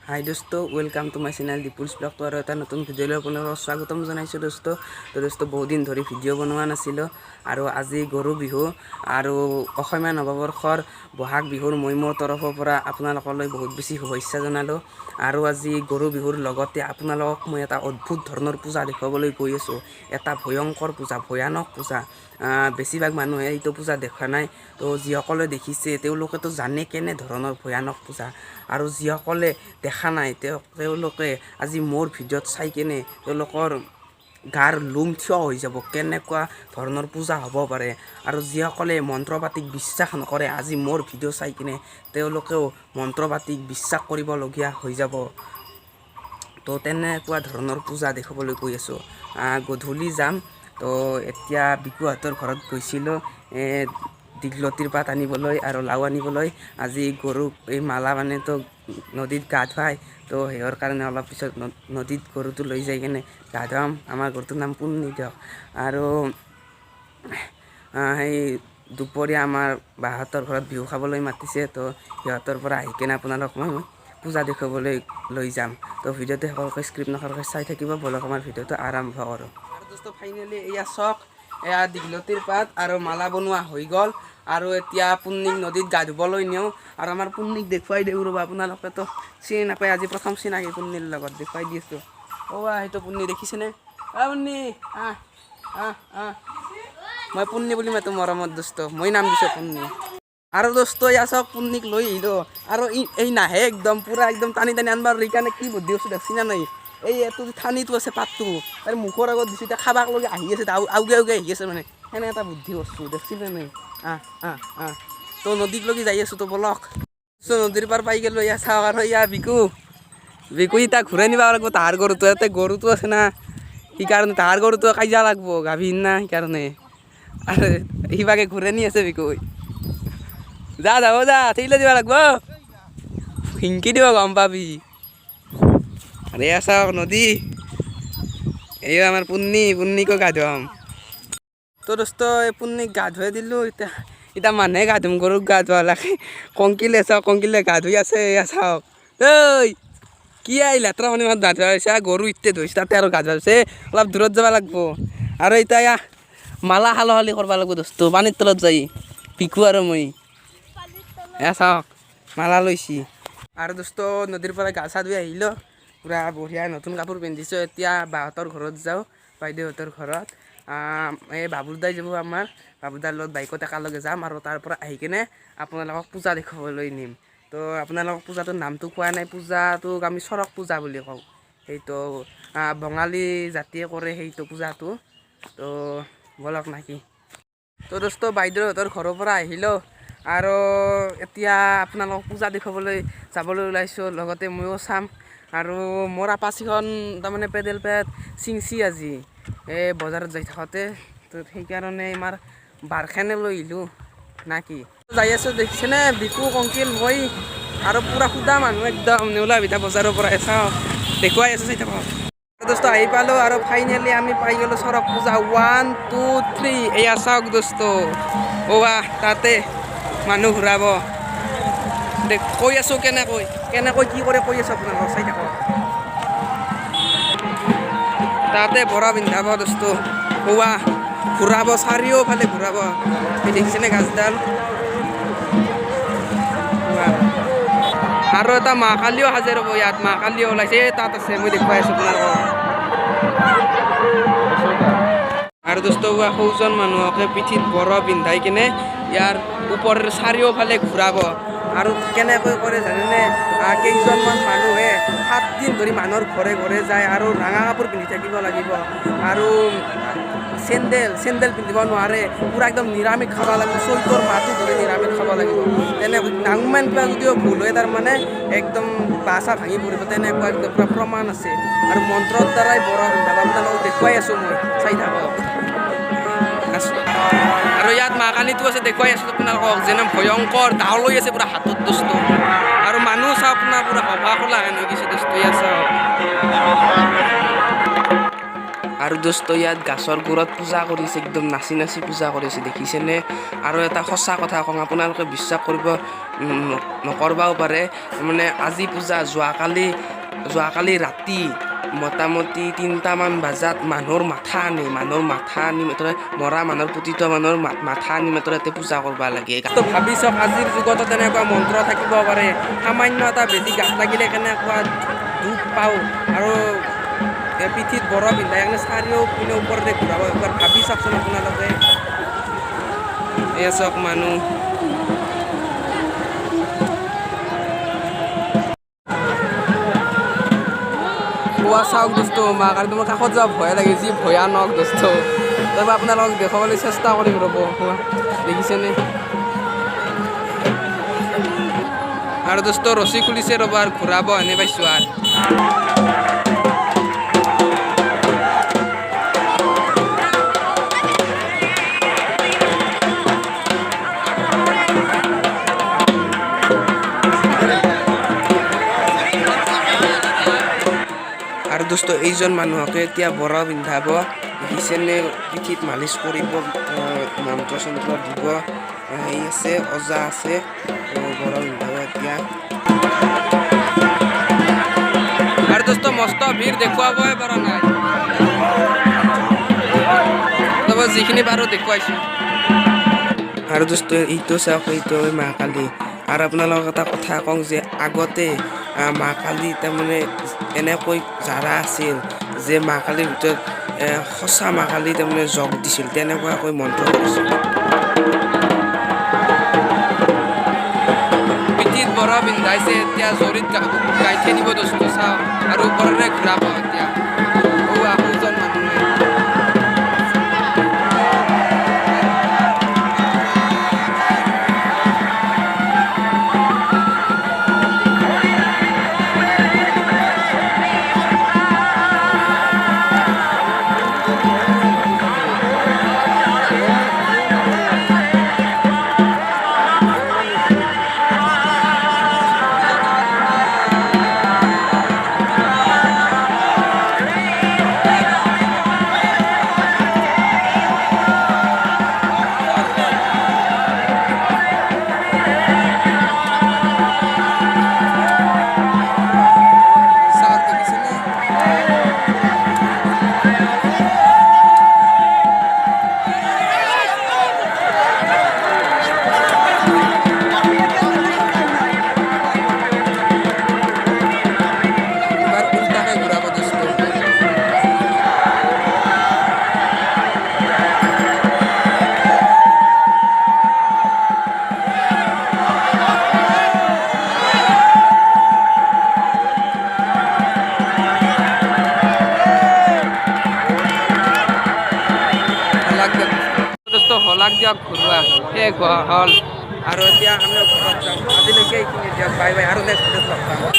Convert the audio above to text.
হাই দোস্ত, welcome to my channel Dipul's blog. তো আৰু এটা নতুন ভিডিঅ'লৈ পুনৰ স্বাগতম জনাইছোঁ দোস্ত। তো দোস্ত বহুত দিন ধৰি ভিডিঅ' বনোৱা নাছিলোঁ আৰু আজি গৰু বিহু আৰু অসমীয়া নৱবৰ্ষৰ বহাগ বিহুৰ মই মোৰ তৰফৰ পৰা আপোনালোকলৈ বহুত বেছি শুভেচ্ছা জনালোঁ। আৰু আজি গৰু বিহুৰ লগতে আপোনালোকক মই এটা অদ্ভুত ধৰণৰ পূজা দেখুৱাবলৈ গৈ আছোঁ। এটা ভয়ংকৰ পূজা, ভয়ানক পূজা। বেছিভাগ মানুহে এইটো পূজা দেখা নাই। তো যিসকলে দেখিছে তেওঁলোকেতো জানে কেনে ধৰণৰ ভয়ানক পূজা, আৰু যিসকলে দেখা নাই তেওঁলোকে আজি মোৰ ভিডিঅ'ত চাই কেনে তেওঁলোকৰ গাৰ লোম থিয় হৈ যাব, কেনেকুৱা ধৰণৰ পূজা হ'ব পাৰে। আৰু যিসকলে মন্ত্ৰ পাতিক বিশ্বাস নকৰে, আজি মোৰ ভিডিঅ' চাই কিনে তেওঁলোকেও মন্ত্ৰ পাতিক বিশ্বাস কৰিবলগীয়া হৈ যাব। তো তেনেকুৱা ধৰণৰ পূজা দেখাবলৈ গৈ আছোঁ। গধূলি যাম। তো এতিয়া বিকুহঁতৰ ঘৰত গৈছিলোঁ দীঘলতিৰ পাত আনিবলৈ আৰু লাও আনিবলৈ। আজি গৰুক এই মালা মানে তো নদীত গা ধুৱাই, তো সেইৰ কাৰণে অলপ পিছত নদীত গৰুটো লৈ যাই কিনে গা ধুৱাম। আমাৰ গৰুটোৰ নাম পুন্নি দিয়ক। আৰু সেই দুপৰীয়া আমাৰ বাহঁতৰ ঘৰত বিহু খাবলৈ মাতিছে। তো সিহঁতৰ পৰা আহি কিনে আপোনালোক মই পূজা দেখুৱাবলৈ লৈ যাম। তো ভিডিঅ'টো সকলোকে স্ক্ৰিপ্ট নকৰাকৈ চাই থাকিব। বলক আমাৰ ভিডিঅ'টো আৰম্ভ কৰোঁ। আৰু দোস্ত ফাইনেলি এয়া চক, এয়া দীঘলতিৰ পাত আৰু মালা বনোৱা হৈ গ'ল। আৰু এতিয়া পুন্নিক নদীত গা ধুবলৈ নিওঁ। আৰু আমাৰ পুন্নিক দেখুৱাই দিওঁ ৰ'ব, আপোনালোকেতো চিনি নাপায়, আজি প্ৰথম চিনাকি পুন্নিৰ লগত দেখুৱাই দি আছোঁ। সেইটো পুন্নি দেখিছেনে? পুন্নি আহ আহ আহ মই পুন্নি বুলি মাতো মৰমত দোস্ত, মই নাম দিছোঁ পুন্নি। আৰু দোস্ত এয়া চাওক, পুন্নিক লৈ আহিলোঁ আৰু এই নাহে একদম পূৰা একদম টানি টানি আনবাৰ সেইকাৰণে কি বুদ্ধি আছোঁ দেখছি না নাই? এইটো ঠানিটো আছে পাতটো, তাৰ মুখৰ আগত দিছোঁ, এতিয়া খাবাক লগি আহি আছে, আউগে আউগে আহি আছে মানে, সেনে এটা বুদ্ধি কৰছোঁ, দেখছি নে নাই? তো নদীক লগি যাই আছোঁ, তো বলক। নদীৰ পাৰ পাই গ'লোঁ। এয়া চাওক, আৰু এয়া বিকু ইতা ঘূৰাই নিব লাগিব তাহাৰ গৰুটো। ইয়াতে গৰুটো আছে না, সেইকাৰণে তাহাৰ গৰুটো কাজিয়া লাগব, গাভীন না সেইকাৰণে। আৰু সিভাগে ঘূৰাই নি আছে বিকু, যাব যা ঠিকলে দিব লাগিব, হিংকি দিব গম পাবি। আৰু এয়া চাওক নদী, এই আমাৰ পুন্নিকো গা ধুৱাম। তো দোস্ত এই পুন্নিক গা ধুৱাই দিলোঁ। এতিয়া মানুহে গা ধুম, গৰুক গা ধুৱা লাগে। কংকিলে চাওক, কংকিলে গা ধুই আছে। এয়া চাওক, ঐ কি লেতেৰা পানী গা ধুৱা হৈছে? গৰু ইতে ধুইছে, তাতে আৰু গা ধুৱাইছে, অলপ দূৰত যাব লাগিব। আৰু এতিয়া মালা হালহালি কৰিব লাগিব দোস্ত, পানীৰ তলত যাই বিকু আৰু মই। এয়া চাওক মালা লৈছি। আৰু দোস্ত নদীৰ পৰা গা চা ধুই আহিলোঁ, পূৰা বঢ়িয়া নতুন কাপোৰ পিন্ধিছোঁ। এতিয়া বাহঁতৰ ঘৰত যাওঁ, বাইদেউহঁতৰ ঘৰত। এই বাবুৰ দাই যাব আমাৰ, বাবুৰ দাৰ লগত বাইকত একেলগে যাম। আৰু তাৰ পৰা আহি কিনে আপোনালোকক পূজা দেখুৱাবলৈ নিম। তো আপোনালোকক পূজাটোৰ নামটো কোৱা নাই, পূজাটোক আমি চৰক পূজা বুলি কওঁ। সেইটো বঙালী জাতিয়ে কৰে সেইটো পূজাটো। তো বলক নাকি। তো দোস্ত বাইদেউহঁতৰ ঘৰৰ পৰা আহিলোঁ, আৰু এতিয়া আপোনালোকক পূজা দেখুৱাবলৈ যাবলৈ ওলাইছোঁ, লগতে ময়ো চাম। আৰু মোৰ আপাচিখন তাৰমানে পেডেল পেট চিংচি আজি এই বজাৰত যাই থাকোঁতে, তো সেইকাৰণে আমাৰ বাৰখনে লৈ আহিলোঁ না কি। যাই আছোঁ দেখিছেনে, বিকু কংকিল মই আৰু পূৰা সুদা মানুহ একদম নেউলা বিধা বজাৰৰ পৰা চাওঁ, দেখুৱাই আছোঁ চাই থাকক। দোস্ত আহি পালোঁ, আৰু ফাইনেলি আমি পাই গ'লোঁ চৰক পূজা 1 2 3। এয়া চাওক দোস্ত, তাতে মানুহ ঘূৰাব কৈ আছোঁ, কেনেকৈ কি কৰে কৈ আছোঁ আপোনালোকক চাই থাকক। তাতে বৰা পিন্ধাব দোস্ত, ঘূৰাব চাৰিওফালে ঘূৰাব। এই দেখিছেনে গাছডাল? আৰু এটা মা কালিও সাজে ৰ'ব, ইয়াত মা কালিও ওলাইছে, তাত আছে, মই দেখুৱাই আছোঁ আপোনালোকক। আৰু দোস্ত সৌজন মানুহকে পিঠিত বৰ পিন্ধাই কিনে ইয়াৰ ওপৰৰ চাৰিওফালে ঘূৰাব। আৰু কেনেকৈ কৰে জানেনে? কেইজনমান মানুহে 7 দিন ধৰি মানুহৰ ঘৰে ঘৰে যায়, আৰু ৰঙা কাপোৰ পিন্ধি থাকিব লাগিব, আৰু চেণ্ডেল পিন্ধিব নোৱাৰে, পূৰা একদম নিৰামিষ খাব লাগিব, চৈতৰ মাহটো ধৰি নিৰামিষ খাব লাগিব। তেনেকৈ ডাঙমান কিবা যদিও ভুল হয়, তাৰমানে একদম বাচা ভাঙি পৰিব, তেনেকুৱা একদম পূৰা প্ৰমাণ আছে। আৰু মন্ত্ৰৰ দ্বাৰাই বৰ পিন্ধাব, আপোনালোকক দেখুৱাই আছোঁ, মই চাই থাকক। আৰু ইয়াত মা কালীটো আছে, দেখুৱাই আছোঁ আপোনালোকক, যেনে ভয়ংকৰ দাও লৈ আছে পূৰা হাতত দোস্ত। আৰু মানুহ চাওক আপোনাৰ পূৰা সভা খোলা হেন হৈ গৈছে দোস্ত, ইয়াত চাওক। আৰু দোস্ত ইয়াত গাছৰ গুৰত পূজা কৰিছে, একদম নাচি নাচি পূজা কৰিছে দেখিছেনে। আৰু এটা সঁচা কথা কওঁ, আপোনালোকে বিশ্বাস কৰিব নকৰবাও পাৰে, মানে আজি পূজা যোৱাকালি ৰাতি মোটামুটি 3টামান বজাত মানুহৰ মাথা আনি মৰা মানুহৰ প্ৰতিটো মানুহৰ মাথা আনি মাত্ৰ ইয়াতে পূজা কৰিব লাগে। তো ভাবি চাওক আজিৰ যুগতো তেনেকুৱা মন্ত্ৰ থাকিব পাৰে, সামান্য এটা বেজি গাত লাগিলে কেনেকুৱা দুখ পাওঁ, আৰু পিঠিত বৰ পিন্ধাই কাৰণে চাৰিওপিনে ওপৰতে ঘূৰাব। একবাৰ ভাবি চাওকচোন আপোনালোকে। এয়া চাওক মানুহ কোৱা চাওক দোস্ত, মা কাৰণে তোমাৰ কাষত যাব ভয় লাগে, যি ভয়ানক দোস্ত। তাৰপৰা আপোনালোকক দেখুৱাবলৈ চেষ্টা কৰিম ৰ'ব, দেখিছেনে। আৰু দোস্ত ৰছী খুলিছে ৰ'ব, আৰু ঘূৰাব এনে পাইছোঁ। আৰু দোস্ত এইজন মানুহকে এতিয়া বৰ পিন্ধাব, দেখিছেনে, পিঠিত মালিচ কৰিব, মন্ত্ৰ চন্ত্ৰ দিব, হেৰি আছে, অজা আছে, বৰ পিন্ধাব এতিয়া। আৰু দোস্ত মস্ত ভিৰ, দেখুৱাবই পৰা নাই, যিখিনি পাৰোঁ দেখুৱাইছোঁ। আৰু দোস্ত এইটো চাওক, এইটো মা কালী। আৰু আপোনালোকক এটা কথা কওঁ যে আগতে মা কালী তাৰমানে এনেকৈ জাৰা আছিল যে মা কালীৰ ভিতৰত সঁচা মা কালী তাৰমানে জগ দিছিল, তেনেকুৱাকৈ মন্ত্ৰ কৰিছিল। পিঠিত বৰ পিন্ধাইছে, এতিয়া জৰিত গাইঠে দিব দোস্ত চাওক, আৰু ওপৰৰে ঘূৰাব এতিয়া। আহুজন মানুহে হলাক দিয়ক, ঘূৰোৱা শেষ হ'ল। আৰু এতিয়া আমি ঘৰত যাওঁ, আজিলৈকে এইখিনি দিয়ক, বাই বাই, আৰু নেক্সট ভিডিঅ'ত লগ পাম।